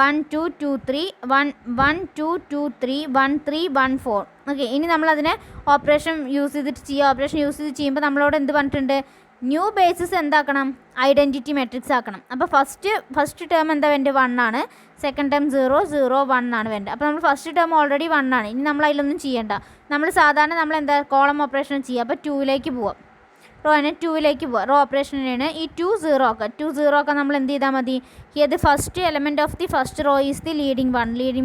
1 2 2 3 1 2 2 3 1 3 1 4. ഓക്കെ, ഇനി നമ്മളതിനെ ഓപ്പറേഷൻ യൂസ് ചെയ്ത് ചെയ്യുമ്പോൾ നമ്മളോട് എന്ത് പറഞ്ഞിട്ടുണ്ട്? ന്യൂ ബേസിസ് എന്താക്കണം? ഐഡൻറ്റിറ്റി മെട്രിക്സ് ആക്കണം. അപ്പോൾ ഫസ്റ്റ് ടേം എന്താ വേണ്ടത്? 1 ആണ്. സെക്കൻഡ് ടേം 0 0 1 ആണ് വേണ്ടത്. അപ്പോൾ നമ്മൾ ഫസ്റ്റ് ടേം ഓൾറെഡി 1 ആണ്. ഇനി നമ്മൾ അതിലൊന്നും ചെയ്യേണ്ട. നമ്മൾ സാധാരണ നമ്മൾ എന്താ കോളം ഓപ്പറേഷൻ ചെയ്യുക. അപ്പോൾ 2ലേക്ക് പോവാം. റോയിലേക്ക് പോവാം. റോ ഓപ്പറേഷനാണ്. ഈ 2 0 ആക്കുക. 2 0 ആക്കാൻ നമ്മൾ എന്ത് ചെയ്താൽ മതി? ഇത് first element of the first row is the leading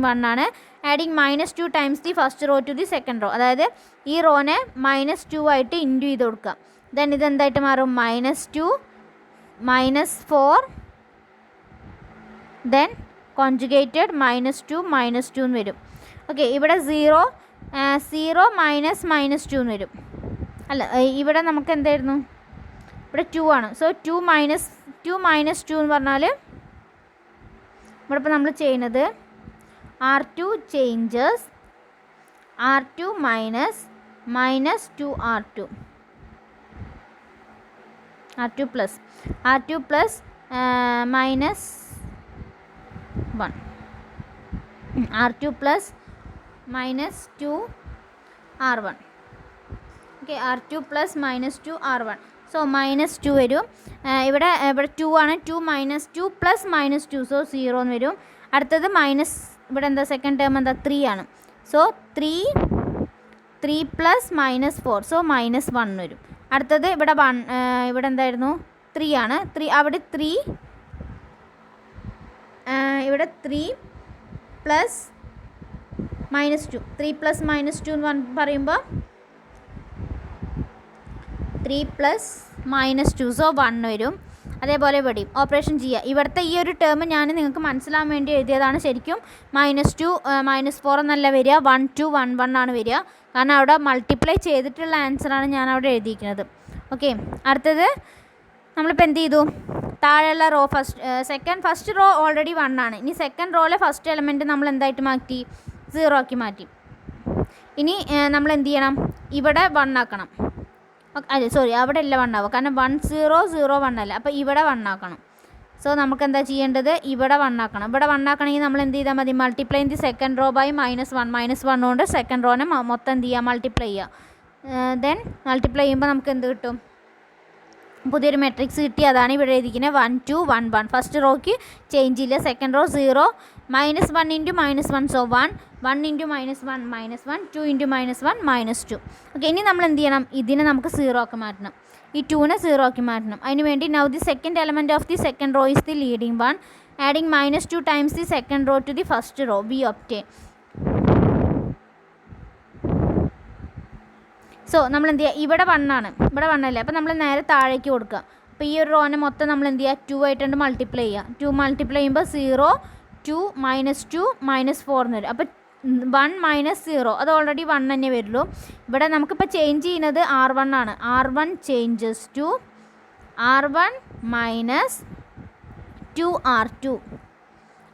one ആണ്. Adding -2 times the first row to the second row. അതായത് ഈ റോനെ -2 ആയിട്ട് ഇൻറ്റു ചെയ്ത് കൊടുക്കുക. ദെൻ ഇതെന്തായിട്ട് മാറും? -2 -4, ദെൻ കോൺജുഗേറ്റഡ് -2 -2 എന്ന് വരും. ഓക്കെ, ഇവിടെ 0 -2 എന്ന് വരും. അല്ല, ഇവിടെ നമുക്ക് എന്തായിരുന്നു? ഇവിടെ 2 ആണ്. സോ 2 -2 എന്ന് പറഞ്ഞാൽ ഇവിടെ ഇപ്പോൾ നമ്മൾ ചെയ്യുന്നത് R2 changes R2 -2 R2 plus -1 R2 plus -2 R1. Okay, R2 plus -2 R1. So -2 വരും. ഇവിടെ 2 ആണ്. 2 -2 plus -2, സോ 0 എന്ന് വരും. അടുത്തത് ഇവിടെ എന്താ? സെക്കൻഡ് ടേം എന്താ? 3 ആണ്. സോ 3 plus -4, സോ -1 വരും. അടുത്തത് ഇവിടെ എന്തായിരുന്നു? 3 ആണ്. അവിടെ 3 ഇവിടെ 3 plus -2 3 plus -2 എന്ന് പറയുമ്പോൾ 3 plus -2, സോ 1 വരും. അതേപോലെ ഇവിടെയും ഓപ്പറേഷൻ ചെയ്യുക. ഇവിടുത്തെ ഈ ഒരു ടേം ഞാൻ നിങ്ങൾക്ക് മനസ്സിലാൻ വേണ്ടി എഴുതിയതാണ്. ശരിക്കും -2 -4 എന്നല്ല വരിക, 1 2 1 1 ആണ് വരിക. കാരണം അവിടെ മൾട്ടിപ്ലൈ ചെയ്തിട്ടുള്ള ആൻസറാണ് ഞാൻ അവിടെ എഴുതിയിരിക്കുന്നത്. ഓക്കെ, അടുത്തത് നമ്മളിപ്പോൾ എന്ത് ചെയ്തു? താഴെയുള്ള റോ ഫസ്റ്റ് റോ ഓൾറെഡി 1 ആണ്. ഇനി സെക്കൻഡ് റോയിലെ ഫസ്റ്റ് എലമെൻറ്റ് നമ്മൾ എന്തായിട്ട് മാറ്റി? 0 ആക്കി മാറ്റി. ഇനി നമ്മൾ എന്ത് ചെയ്യണം? ഇവിടെ 1 ആക്കണം. സോറി, അവിടെ അല്ല 1 ആവുക, കാരണം 1 0 0 1 അല്ല. അപ്പോൾ ഇവിടെ 1 ആക്കണം. സോ നമുക്ക് എന്താ ചെയ്യേണ്ടത്? ഇവിടെ 1 ആക്കണം. ഇവിടെ 1 ആക്കണമെങ്കിൽ നമ്മൾ എന്ത് ചെയ്താൽ മതി? Multiply the second row by -1 കൊണ്ട് സെക്കൻഡ് റോനെ മൊത്തം എന്ത് ചെയ്യുക? മൾട്ടിപ്ലൈ ചെയ്യുക. ദെൻ മൾട്ടിപ്ലൈ ചെയ്യുമ്പോൾ നമുക്ക് എന്ത് കിട്ടും? പുതിയൊരു മെട്രിക്സ് കിട്ടി. അതാണ് ഇവിടെ എഴുതിക്കുന്നത് 1 2 1 1. ഫസ്റ്റ് റോയ്ക്ക് ചേഞ്ച് ഇല്ല. Second row 0 -1 × -1, so 1 1 × -1 -1 2 × -1 -2. ഓക്കെ, ഇനി നമ്മൾ എന്ത് ചെയ്യണം? ഇതിനെ നമുക്ക് 0 ആക്കി മാറ്റണം. ഈ 2നെ 0 ആക്കി മാറ്റണം. അതിന് വേണ്ടി now the second element of the second row is the leading one. Adding -2 times the second row to the first row, we obtain. So നമ്മൾ എന്ത് ചെയ്യുക? ഇവിടെ 1 ആണ്. ഇവിടെ 1 അല്ലേ? അപ്പോൾ നമ്മൾ നേരെ താഴേക്ക് കൊടുക്കുക. അപ്പോൾ ഈ ഒരു റോനെ മൊത്തം നമ്മൾ എന്ത് ചെയ്യുക? 2 ആയിട്ടുണ്ട് മൾട്ടിപ്ലൈ ചെയ്യുക. 2 മൾട്ടിപ്ലൈ ചെയ്യുമ്പോൾ 0 2 -2 -4 എന്ന് വരും. അപ്പോൾ 1 -0 അത് ഓൾറെഡി 1 തന്നെ വരുള്ളൂ. ഇവിടെ നമുക്കിപ്പോൾ ചേഞ്ച് ചെയ്യുന്നത് R1 ആണ്. R1 changes to R1 - 2 R2.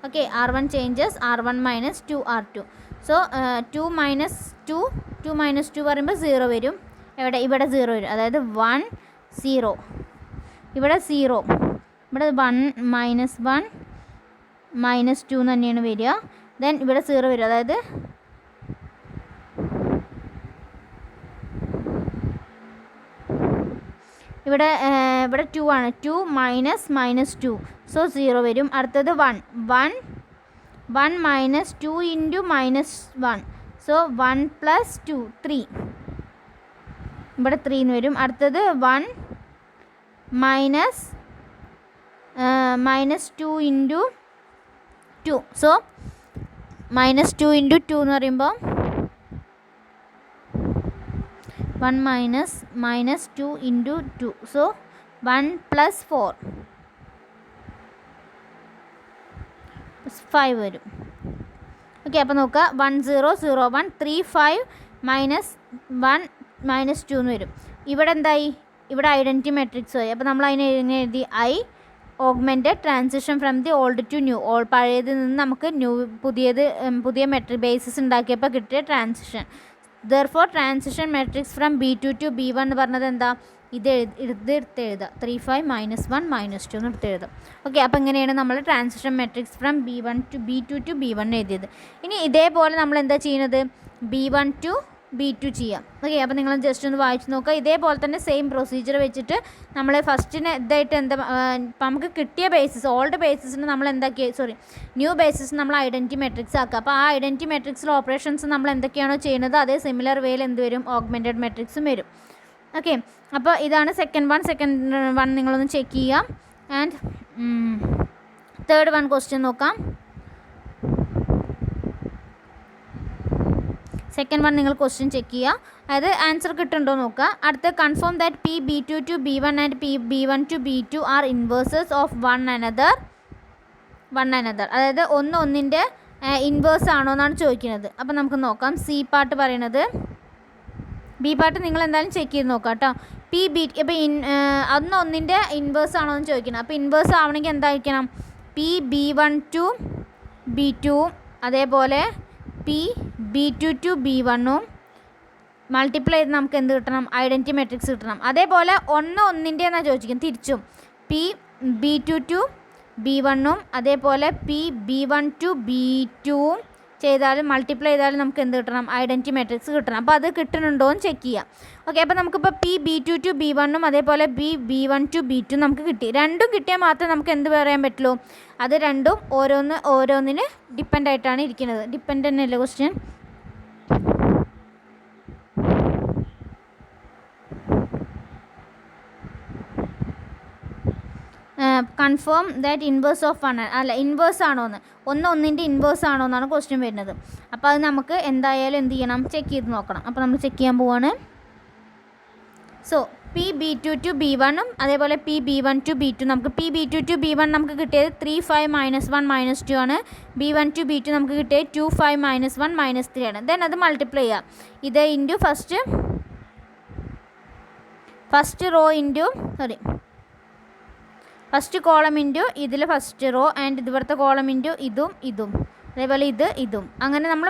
Okay, R1 changes, R1 minus 2 R2. So 2 minus 2 പറയുമ്പോൾ 0 വരും. ഇവിടെ 0 വരും, അതായത് 1 0, ഇവിടെ 0, ഇവിടെ 1 minus 1 minus 2 തന്നെയാണ് വരിക. ദെൻ ഇവിടെ 0 വരും, അതായത് ഇവിടെ 2 ആണ്, 2 മൈനസ് 2, സോ 0 വരും. അടുത്തത് 1 minus 2 ഇൻറ്റു -1, സോ 1 plus 2 3, ഇവിടെ 3 എന്ന് വരും. അടുത്തത് 1 minus 2 ഇൻറ്റു 2, സോ -2 ഇൻറ്റു 2 എന്ന് പറയുമ്പോൾ 1 minus 2 into 2, so 1 plus 4 5 വരും. ഓക്കെ, അപ്പോൾ നോക്കുക, 1 0 0 1 3 5 minus 1 minus 2 എന്ന് വരും. ഇവിടെ എന്തായി? ഇവിടെ ഐഡൻറ്റിറ്റി മെട്രിക്സ് ആയി. അപ്പോൾ നമ്മൾ അതിനെ എങ്ങനെ എഴുതി? I augmented transition from the old to new. പഴയതിൽ നിന്ന് നമുക്ക് പുതിയ മെട്രിക് ബേസിസ് ഉണ്ടാക്കിയപ്പോൾ കിട്ടിയ transition. Therefore transition matrix from B2 to B1 എന്ന് പറഞ്ഞത് എന്താ? ഇത് എടുത്തെഴുതുക, 3 5 -1 -2 എന്ന് എടുത്തെഴുതുക. ഓക്കെ, അപ്പോൾ ഇങ്ങനെയാണ് നമ്മൾ transition matrix from B2 to B1 എഴുതിയത്. ഇനി ഇതേപോലെ നമ്മൾ എന്താ ചെയ്യുന്നത്? B1 to B2 ചെയ്യാം. ഓക്കെ, അപ്പോൾ നിങ്ങൾ ജസ്റ്റ് ഒന്ന് വായിച്ച് നോക്കുക. ഇതേപോലെ തന്നെ സെയിം പ്രൊസീജിയർ വെച്ചിട്ട് നമ്മൾ ഫസ്റ്റിന് ഇതായിട്ട് എന്താ നമുക്ക് കിട്ടിയ ബേസിസ്, ഓൾഡ് ബേസിസിന് നമ്മൾ ന്യൂ ബേസിസ് നമ്മൾ ഐഡൻറ്റിറ്റി മെട്രിക്സ് ആക്കുക. അപ്പോൾ ആ ഐഡൻറ്റിറ്റി മെട്രിക്സിൽ ഓപ്പറേഷൻസ് നമ്മൾ എന്തൊക്കെയാണോ ചെയ്യുന്നത് അതേ സിമിലർ വേയിൽ എന്ത് വരും? ഓഗ്മെൻറ്റഡ് മെട്രിക്സും വരും. ഓക്കെ, അപ്പോൾ ഇതാണ് സെക്കൻഡ് വൺ നിങ്ങളൊന്ന് ചെക്ക് ചെയ്യാം. ആൻഡ് തേർഡ് വൺ ക്വസ്റ്റ്യൻ നോക്കാം. സെക്കൻഡ് വൺ നിങ്ങൾ ക്വസ്റ്റ്യൻ ചെക്ക് ചെയ്യുക, അതായത് ആൻസർ കിട്ടുന്നുണ്ടോ നോക്കുക. അടുത്ത confirm that P B2 to B1 and P B1 to B2 are inverses of one another. അതായത് ഒന്നിൻ്റെ ഇൻവേഴ്സ് ആണോ എന്നാണ് ചോദിക്കുന്നത്. അപ്പോൾ നമുക്ക് നോക്കാം. സി പാർട്ട് പറയണത്, ബി പാർട്ട് നിങ്ങൾ എന്തായാലും ചെക്ക് ചെയ്ത് നോക്കാം കേട്ടോ. ഇപ്പോൾ ഒന്നിൻ്റെ ഇൻവേഴ്സ് ആണോ എന്ന് ചോദിക്കണം. അപ്പോൾ ഇൻവേഴ്സ് ആവണമെങ്കിൽ എന്തായിരിക്കണം? പി B1 to B2 അതേപോലെ P B2 to B1 multiply ചെയ്ത് നമുക്ക് എന്ത് കിട്ടണം? ഐഡൻറ്റിറ്റി മെട്രിക്സ് കിട്ടണം. അതേപോലെ ഒന്നിൻ്റെ എന്നാണ് ചോദിക്കുന്നത് തിരിച്ചും. പി B2 to B1 അതേപോലെ പി B1 to B2 ചെയ്താലും മൾട്ടിപ്ലൈ ചെയ്താലും നമുക്ക് എന്ത് കിട്ടണം? ഐഡൻറ്റിറ്റി മെട്രിക്സ് കിട്ടണം. അപ്പോൾ അത് കിട്ടുന്നുണ്ടോ എന്ന് ചെക്ക് ചെയ്യാം. ഓക്കെ, അപ്പോൾ നമുക്കിപ്പോൾ പി B2 to B1 അതേപോലെ B1 to B2 നമുക്ക് കിട്ടി. രണ്ടും കിട്ടിയാൽ മാത്രമേ നമുക്ക് എന്ത് പറയാൻ പറ്റുള്ളൂ? അത് രണ്ടും ഓരോന്നിന് ഡിപ്പെൻഡ് ആയിട്ടാണ് ഇരിക്കുന്നത്. ഡിപ്പെൻഡ് തന്നെയല്ലേ question? Confirm that inverse of one, അല്ല ഇൻവേഴ്സ് ആണോ എന്ന്, ഒന്നിൻ്റെ ഇൻവേഴ്സ് ആണോ എന്നാണ് ക്വസ്റ്റ്യൻ വരുന്നത്. അപ്പോൾ അത് നമുക്ക് എന്തായാലും എന്ത് ചെയ്യണം? ചെക്ക് ചെയ്ത് നോക്കണം. അപ്പോൾ നമ്മൾ ചെക്ക് ചെയ്യാൻ പോവാണ്. So P B2 to B1 അതേപോലെ പി B1 to B2 നമുക്ക് പി B2 to B1 നമുക്ക് കിട്ടിയത് 3 5 -1 -2 ആണ്. B1 to B2 നമുക്ക് കിട്ടിയത് 2 5 -1 -3 ആണ്. ദെൻ അത് മൾട്ടിപ്ലൈ ചെയ്യാം. ഇത് into first rho into first column into ഇതിൽ ഫസ്റ്റ് റോ ആൻഡ് ഇവിടുത്തെ കോളം ഇൻറ്റു ഇതും അതേപോലെ ഇതും അങ്ങനെ നമ്മൾ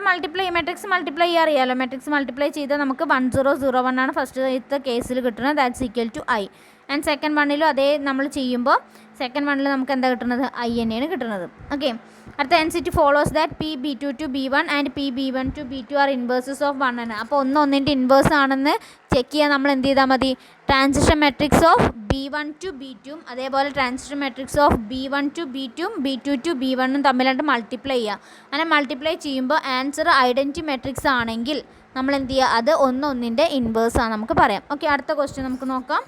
മെട്രിക്സ് മൾട്ടിപ്ലൈ ചെയ്യാൻ അറിയാമല്ലോ. മെട്രിക്സ് മൾട്ടിപ്ലൈ ചെയ്താൽ നമുക്ക് 1 0 0 1 ആണ് ഫസ്റ്റ് കേസിൽ കിട്ടുന്നത്. That's equal to I. And second വണ്ണിലും അതേ നമ്മൾ ചെയ്യുമ്പോൾ സെക്കൻഡ് വണ്ണിൽ നമുക്ക് എന്താ കിട്ടുന്നത്? I തന്നെയാണ് കിട്ടുന്നത്. ഓക്കെ, അടുത്ത NCT follows that P B2 to B1 and P B1 to B2 are inverses of one ആണ്. അപ്പോൾ ഒന്നിൻ്റെ ഇൻവേഴ്സ് ആണെന്ന് ചെക്ക് ചെയ്യാൻ നമ്മൾ എന്ത് ചെയ്താൽ മതി? Transition matrix of B1 to B2 അതേപോലെ transition matrix of B1 to B2 B2 to B1 തമ്മിലായിട്ട് മൾട്ടിപ്ലൈ ചെയ്യുക. അങ്ങനെ മൾട്ടിപ്ലൈ ചെയ്യുമ്പോൾ ആൻസർ ഐഡൻറ്റിറ്റി മെട്രിക്സ് ആണെങ്കിൽ നമ്മൾ എന്ത് ചെയ്യുക? അത് ഒന്നിൻ്റെ ഇൻവേഴ്സ് ആണ് നമുക്ക് പറയാം. ഓക്കെ, അടുത്ത ക്വസ്റ്റ്യൻ നമുക്ക് നോക്കാം.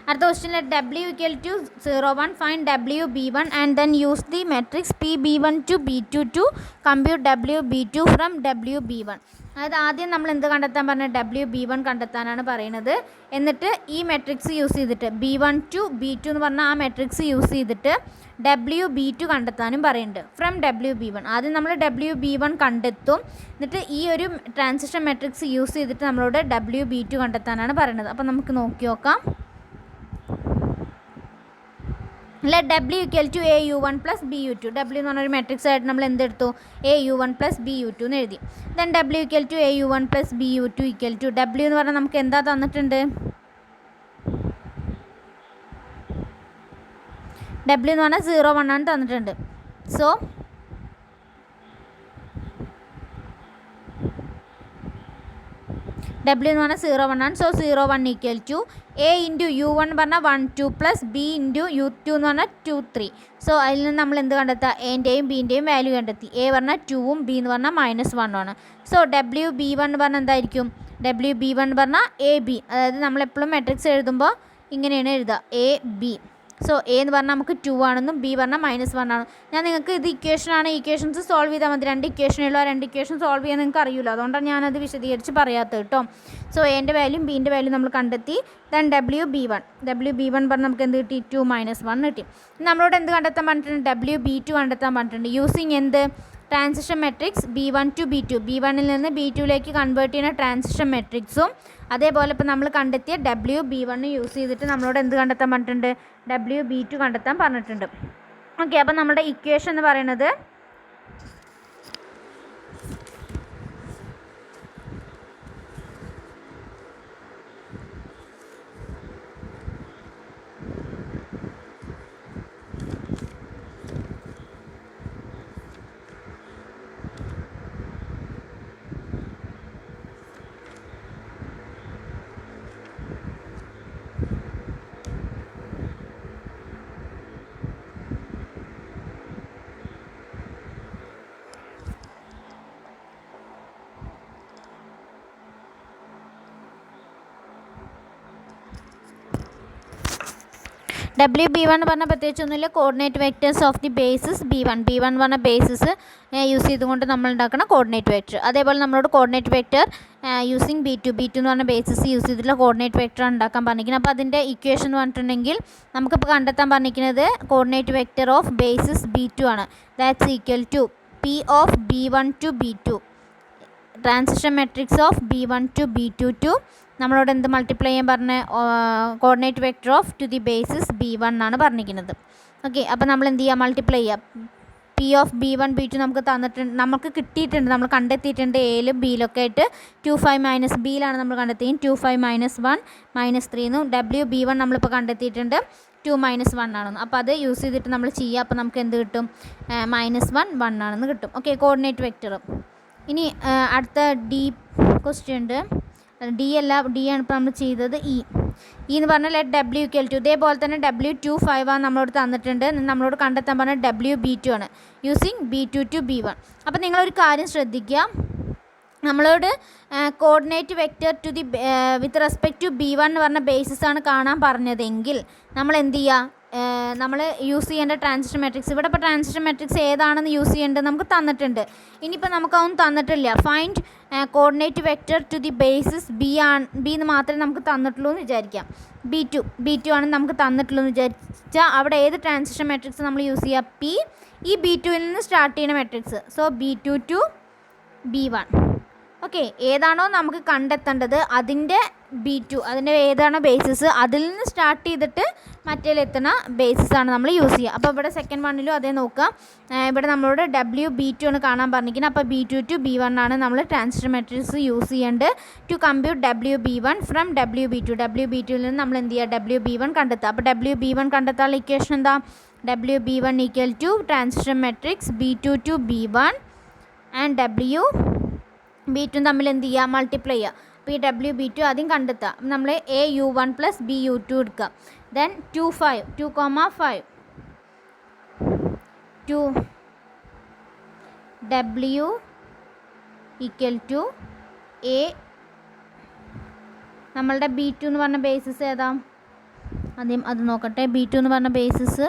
അടുത്ത ക്വസ്റ്റ്യനിൽ W equal to 0 1 find W B1 and then use the matrix P B1 to B2 to compute W B2 from W B1. അതായത് ആദ്യം നമ്മൾ എന്ത് കണ്ടെത്താൻ പറഞ്ഞത് WB1 കണ്ടെത്താനാണ് പറയുന്നത്. എന്നിട്ട് ഈ മെട്രിക്സ് യൂസ് ചെയ്തിട്ട് B1 to B2 എന്ന് പറഞ്ഞാൽ ആ മെട്രിക്സ് യൂസ് ചെയ്തിട്ട് WB2 കണ്ടെത്താനും പറയുന്നുണ്ട്. ഫ്രം WB1 ആദ്യം നമ്മൾ WB1 കണ്ടെത്തും. എന്നിട്ട് ഈ ഒരു ട്രാൻസിഷൻ മെട്രിക്സ് യൂസ് ചെയ്തിട്ട് നമ്മളോട് WB2 കണ്ടെത്താനാണ് പറയുന്നത്. അപ്പോൾ നമുക്ക് നോക്കി നോക്കാം. let W equal to AU1 plus BU2. W എന്ന് പറഞ്ഞൊരു മെട്രിക്സ് ആയിട്ട് നമ്മൾ എന്തെടുത്തു, AU1 plus BU2 എന്ന് എഴുതി. then W equal to AU1 plus BU2 equal to W എന്ന് പറഞ്ഞാൽ നമുക്ക് എന്താ തന്നിട്ടുണ്ട്, W എന്ന് പറഞ്ഞാൽ 0 1 ആണ് തന്നിട്ടുണ്ട്. സോ W എന്ന് പറഞ്ഞാൽ 0 1 ആണ്. So 0 1 equal to A into U1 പറഞ്ഞാൽ 1 2 പ്ലസ് B ഇൻറ്റു U2 എന്ന് പറഞ്ഞാൽ 2 3. സോ അതിൽ നിന്ന് നമ്മൾ എന്ത് കണ്ടെത്താം, എൻ്റെയും ബീൻ്റെയും വാല്യൂ കണ്ടെത്തി. A പറഞ്ഞാൽ 2ഉം B എന്ന് പറഞ്ഞാൽ -1 ആണ്. സോ WB1 പറഞ്ഞാൽ എന്തായിരിക്കും, WB1 പറഞ്ഞാൽ AB. അതായത് നമ്മളെപ്പോഴും മെട്രിക്സ് എഴുതുമ്പോൾ ഇങ്ങനെയാണ് എഴുതുക, AB. സോ A എന്ന് പറഞ്ഞാൽ നമുക്ക് 2 ആണെന്നും B പറഞ്ഞാൽ -1 ആണ്. ഞാൻ നിങ്ങൾക്ക് ഇത് ഇക്വേഷനാണ്, ഇക്വേഷൻസ് സോൾവ് ചെയ്താൽ മതി. 2 ഇക്വേഷനുള്ള 2 ഇക്വേഷൻ സോൾവ് ചെയ്യാൻ നിങ്ങൾക്ക് അറിയില്ല, അതുകൊണ്ടാണ് ഞാനത് വിശദീകരിച്ച് പറയാത്തത് കേട്ടോ. സോ എൻ്റെ വാല്യൂം ബീൻ്റെ വാല്യൂ നമ്മൾ കണ്ടെത്തി. ദെൻ WB1 പറഞ്ഞാൽ നമുക്ക് എന്ത് കിട്ടി, 2 -1 കിട്ടി. നമ്മളോട് എന്ത് കണ്ടെത്താൻ പറഞ്ഞിട്ടുണ്ട്, WB2 കണ്ടെത്താൻ പറഞ്ഞിട്ടുണ്ട്. യൂസിങ് എന്ത്, transition matrix B1 to B2, B1ൽ നിന്ന് B2ലേക്ക് കൺവേർട്ട് ചെയ്യുന്ന ട്രാൻസിഷൻ മെട്രിക്സും അതേപോലെ ഇപ്പോൾ നമ്മൾ കണ്ടെത്തിയ WB1 യൂസ് ചെയ്തിട്ട് നമ്മളോട് എന്ത് കണ്ടെത്താൻ പറഞ്ഞിട്ടുണ്ട്, WB2 കണ്ടെത്താൻ പറഞ്ഞിട്ടുണ്ട്. ഓക്കെ, അപ്പോൾ നമ്മുടെ ഇക്വേഷൻ എന്ന് പറയുന്നത് WB1 പറഞ്ഞാൽ പ്രത്യേകിച്ചൊന്നുമില്ല, coordinate vectors of the basis B1 പറഞ്ഞ ബേസിസ് യൂസ് ചെയ്തുകൊണ്ട് നമ്മൾ ഉണ്ടാക്കുന്ന കോർഡിനേറ്റ് വെക്റ്റർ. അതേപോലെ നമ്മളോട് കോർഡിനേറ്റ് വെക്റ്റർ യൂസിങ് B2 എന്ന് പറഞ്ഞ ബേസിസ് യൂസ് ചെയ്തിട്ടുള്ള കോർഡിനേറ്റ് വെക്റ്റർ ഉണ്ടാക്കാൻ പറഞ്ഞിരിക്കുന്നത്. അപ്പോൾ അതിൻ്റെ ഇക്വേഷൻ എന്ന് പറഞ്ഞിട്ടുണ്ടെങ്കിൽ നമുക്കിപ്പോൾ കണ്ടെത്താൻ പറഞ്ഞിരിക്കുന്നത് coordinate vector of basis B2 ആണ്. That's equal to P of B1 to B2, transition matrix of B1 to B2 to നമ്മളോട് എന്ത് മൾട്ടിപ്ലൈ ചെയ്യാൻ പറഞ്ഞ coordinate vector of to the basis B1 ആണ് പറഞ്ഞിരിക്കുന്നത്. ഓക്കെ, അപ്പോൾ നമ്മൾ എന്ത് ചെയ്യുക, മൾട്ടിപ്ലൈ ചെയ്യുക. P ഓഫ് B1 B2 നമുക്ക് തന്നിട്ടുണ്ട്, നമുക്ക് കിട്ടിയിട്ടുണ്ട്, നമ്മൾ കണ്ടെത്തിയിട്ടുണ്ട് എയിലും ബിയിലൊക്കെ ആയിട്ട്. 2 5 ബിയിലാണ് നമ്മൾ കണ്ടെത്തിയത്. 2 5 -1 -3 എന്നും WB1 നമ്മളിപ്പോൾ കണ്ടെത്തിയിട്ടുണ്ട് 2 -1 ആണെന്ന്. അപ്പോൾ അത് യൂസ് ചെയ്തിട്ട് നമ്മൾ ചെയ്യുക. അപ്പോൾ നമുക്ക് എന്ത് കിട്ടും, -1 1 ആണെന്ന് കിട്ടും. Okay, coordinate vector. ഇനി അടുത്ത D ക്വസ്റ്റ്യൻ ഉണ്ട്. D അല്ല, D ആണ് ഇപ്പോൾ നമ്മൾ ചെയ്തത്. E എന്ന് പറഞ്ഞാൽ let W equal to, ഇതേപോലെ തന്നെ W2 5 ആണ് നമ്മളോട് തന്നിട്ടുണ്ട്. നമ്മളോട് കണ്ടെത്താൻ പറഞ്ഞാൽ WB2 ആണ് യൂസിങ് B2 to B1. അപ്പോൾ നിങ്ങളൊരു കാര്യം ശ്രദ്ധിക്കുക, നമ്മളോട് coordinate vector to the with respect to B1 എന്ന് പറഞ്ഞ ബേസിസ് ആണ് കാണാൻ പറഞ്ഞതെങ്കിൽ നമ്മൾ എന്ത് ചെയ്യുക, നമ്മൾ യൂസ് ചെയ്യേണ്ട ട്രാൻസിഷൻ മെട്രിക്സ്, ഇവിടെ ഇപ്പോൾ ട്രാൻസിഷൻ മെട്രിക്സ് ഏതാണെന്ന് യൂസ് ചെയ്യേണ്ടത് നമുക്ക് തന്നിട്ടുണ്ട്. ഇനിയിപ്പോൾ നമുക്കതൊന്നും തന്നിട്ടില്ല. Find coordinate vector to the basis B എന്ന് മാത്രമേ നമുക്ക് തന്നിട്ടുള്ളൂ എന്ന് വിചാരിക്കാം. B2 ആണ് നമുക്ക് തന്നിട്ടുള്ളൂ എന്ന് വിചാരിച്ചാൽ അവിടെ ഏത് ട്രാൻസിഷൻ മെട്രിക്സ് നമ്മൾ യൂസ് ചെയ്യുക, P, ഈ B2ൽ നിന്ന് സ്റ്റാർട്ട് ചെയ്യുന്ന matrix. So B2 to B1. Okay, ഏതാണോ നമുക്ക് കണ്ടെത്തേണ്ടത് അതിൻ്റെ B2, അതിൻ്റെ ഏതാണോ ബേസിസ് അതിൽ നിന്ന് സ്റ്റാർട്ട് ചെയ്തിട്ട് മറ്റേലെത്തുന്ന ബേസിസാണ് നമ്മൾ യൂസ് ചെയ്യുക. അപ്പോൾ ഇവിടെ സെക്കൻഡ് വണ്ണിലും അതേ നോക്കുക. ഇവിടെ നമ്മളോട് WB2 ആണ് കാണാൻ പറഞ്ഞിരിക്കുന്നത്. അപ്പോൾ B2 to B1 ആണ് നമ്മൾ ട്രാൻസിഷൻ മെട്രിക്സ് യൂസ് ചെയ്യേണ്ടത് ടു കമ്പ്യൂട്ട് WB1 ഫ്രം WB2ൽ നിന്ന് നമ്മൾ എന്ത് ചെയ്യുക, WB1 കണ്ടെത്തുക. അപ്പോൾ WB1 കണ്ടെത്താനുള്ള ഇക്വേഷൻ എന്താ, WB1 equal to transition matrix B2 to B1 and WB2 തമ്മിൽ എന്ത് ചെയ്യുക, മൾട്ടിപ്ലൈ ചെയ്യുക. അപ്പോൾ ഈ WB2 ആദ്യം കണ്ടെത്തുക. നമ്മൾ AU1 plus BU2 എടുക്കുക. Then 2 5 2 W equal to A. നമ്മളുടെ B2 എന്ന് പറഞ്ഞ ബേസിസ് ഏതാ, ആദ്യം അത് നോക്കട്ടെ. B2 എന്ന് പറഞ്ഞ ബേസിസ്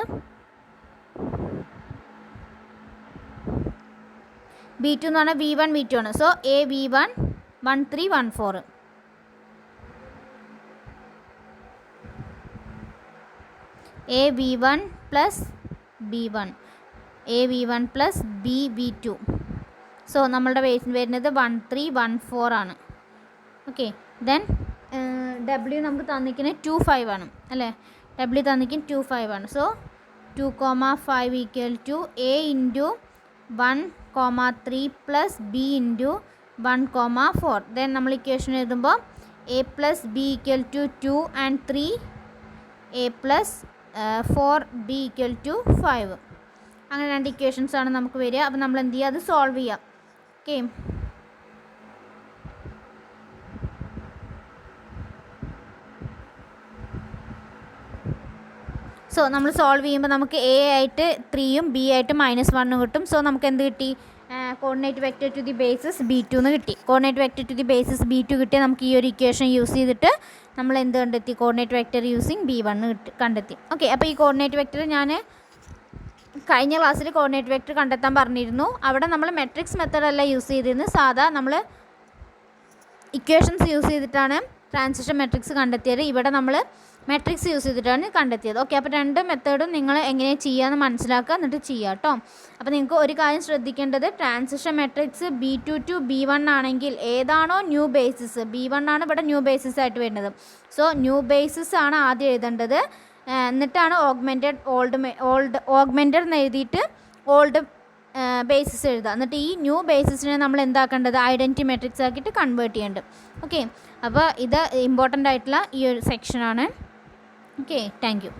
B2 എന്ന് പറഞ്ഞാൽ V1 V2 ആണ്. So AV1 1314. AV1 plus B1, AV1 plus BV2. So നമ്മളുടെ വരുന്നത് 1314 ആണ്. ഓക്കെ, ദെൻ W നമുക്ക് തന്നിരിക്കുന്നത് 25 ആണ് അല്ലേ, W തന്നിരിക്കുന്നത് 25 ആണ്. So 2,5 equal to A into 1,3 plus B into 1,4. Then നമ്മൾ ഇക്വേഷൻ എഴുതുമ്പോൾ A plus B equal to 2 and 3, A plus 4B equal to 5. അങ്ങനെ രണ്ട് ഇക്വേഷൻസ് ആണ് നമുക്ക് വരിക. അപ്പോൾ നമ്മൾ എന്ത് ചെയ്യുക, അത് സോൾവ് ചെയ്യാം. ഓക്കെ, സോ നമ്മൾ സോൾവ് ചെയ്യുമ്പോൾ നമുക്ക് A ആയിട്ട് 3ഉം B ആയിട്ട് -1 കിട്ടും. സോ നമുക്ക് എന്ത് കിട്ടി, coordinate vector to the basis B2 എന്ന് കിട്ടി. Coordinate vector to the basis B2 കിട്ടിയ നമുക്ക് ഈ ഒരു ഇക്വേഷൻ യൂസ് ചെയ്തിട്ട് നമ്മൾ എന്ത് കണ്ടെത്തി, കോർഡിനേറ്റ് വെക്റ്റർ യൂസിങ് B1 കണ്ടെത്തി. ഓക്കെ, അപ്പോൾ ഈ കോർഡിനേറ്റ് വെക്റ്റർ ഞാൻ കഴിഞ്ഞ ക്ലാസ്സിൽ കോർഡിനേറ്റ് വെക്റ്റർ കണ്ടെത്താൻ പറഞ്ഞിരുന്നു. അവിടെ നമ്മൾ മെട്രിക്സ് മെത്തേഡല്ല യൂസ് ചെയ്തിരുന്നത്, സാധാ നമ്മൾ ഇക്വേഷൻസ് യൂസ് ചെയ്തിട്ടാണ് ട്രാൻസിഷൻ മെട്രിക്സ് കണ്ടെത്തിയത്. ഇവിടെ നമ്മൾ മെട്രിക്സ് യൂസ് ചെയ്തിട്ടാണ് കണ്ടെത്തിയത്. ഓക്കെ, അപ്പോൾ രണ്ട് മെത്തേഡും നിങ്ങൾ എങ്ങനെ ചെയ്യാമെന്ന് മനസ്സിലാക്കുക, എന്നിട്ട് ചെയ്യുക കേട്ടോ. അപ്പോൾ നിങ്ങൾക്ക് ഒരു കാര്യം ശ്രദ്ധിക്കേണ്ടത്, transition matrix B2 to B1 ആണെങ്കിൽ ഏതാണോ ന്യൂ ബേസിസ്, B1 ആണ് ഇവിടെ ന്യൂ ബേസിസ് ആയിട്ട് വരുന്നത്. സോ ന്യൂ ബേസിസ് ആണ് ആദ്യം എഴുതേണ്ടത്, എന്നിട്ടാണ് ഓഗ്മെൻറ്റഡ് എന്ന് എഴുതിയിട്ട് ഓൾഡ് ബേസിസ് എഴുതുക. എന്നിട്ട് ഈ ന്യൂ ബേസിസിനെ നമ്മൾ എന്താക്കേണ്ടത്, ഐഡൻറ്റിറ്റി മെട്രിക്സ് ആക്കിയിട്ട് കൺവേർട്ട് ചെയ്യേണ്ടത്. ഓക്കെ, അപ്പോൾ ഇത് ഇമ്പോർട്ടൻ്റ് ആയിട്ടുള്ള ഈ ഒരു സെക്ഷനാണ്. Okay, thank you.